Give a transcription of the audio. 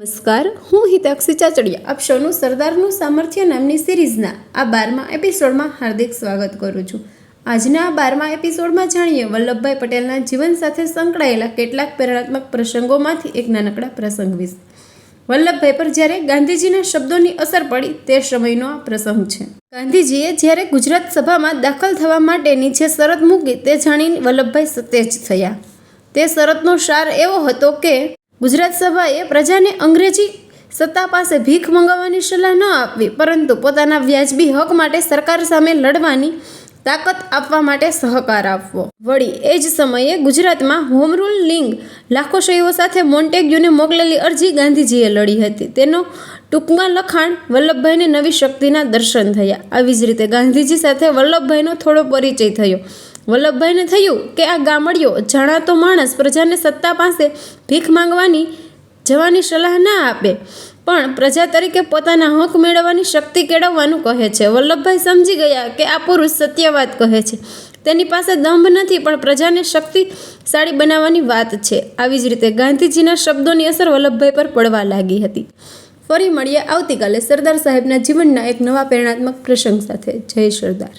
નમસ્કાર, હું હિતાક્ષી ચાચડિયા આપ સૌનું સરદારનું સામર્થ્ય નામની સિરીઝના આ 12મા એપિસોડમાં હાર્દિક સ્વાગત કરું છું। આજના આ 12મા એપિસોડમાં જાણીએ વલ્લભભાઈ પટેલના જીવન સાથે સંકળાયેલા કેટલાક પ્રેરણાત્મક પ્રસંગોમાંથી એક નાનકડા પ્રસંગ વિશે। વલ્લભભાઈ પર જ્યારે ગાંધીજીના શબ્દોની અસર પડી તે સમયનો આ પ્રસંગ છે। ગાંધીજીએ જ્યારે ગુજરાત સભામાં દાખલ થવા માટે નીચે શરત મૂકી તે જાણીને વલ્લભભાઈ સતેજ થયા। તે શરતનો સાર એવો હતો કે ગુજરાત સભાએ પ્રજાને અંગ્રેજી સત્તા પાસે ભીખ મંગાવવાની સલાહ ન આપવી, પરંતુ પોતાના વ્યાજબી હક માટે સરકાર સામે લડવાની તાકાત આપવા માટે સહકાર આપવો। વળી એ જ સમયે ગુજરાતમાં હોમ રૂલ લિંગ લાખો સહીઓ સાથે મોન્ટેગ્યુને મોકલેલી અરજી ગાંધીજીએ લડી હતી। તેનો ટૂંકમાં લખાણ વલ્લભભાઈને નવી શક્તિના દર્શન થયા। આવી જ રીતે ગાંધીજી સાથે વલ્લભભાઈનો થોડો પરિચય થયો। વલ્લભભાઈને થયું કે આ ગામડિયો જાણાતો માણસ પ્રજાને સત્તા પાસે ભીખ માંગવાની જવાની સલાહ ના આપે, પણ પ્રજા તરીકે પોતાના હક મેળવવાની શક્તિ કેળવવાનું કહે છે। વલ્લભભાઈ સમજી ગયા કે આ પુરુષ સત્ય વાત કહે છે, તેની પાસે દંભ નથી પણ પ્રજાને શક્તિશાળી બનાવવાની વાત છે। આવી જ રીતે ગાંધીજીના શબ્દોની અસર વલ્લભભાઈ પર પડવા લાગી હતી। ફરી મળીએ આવતીકાલે સરદાર સાહેબના જીવનના એક નવા પ્રેરણાત્મક પ્રસંગ સાથે। જય સરદાર।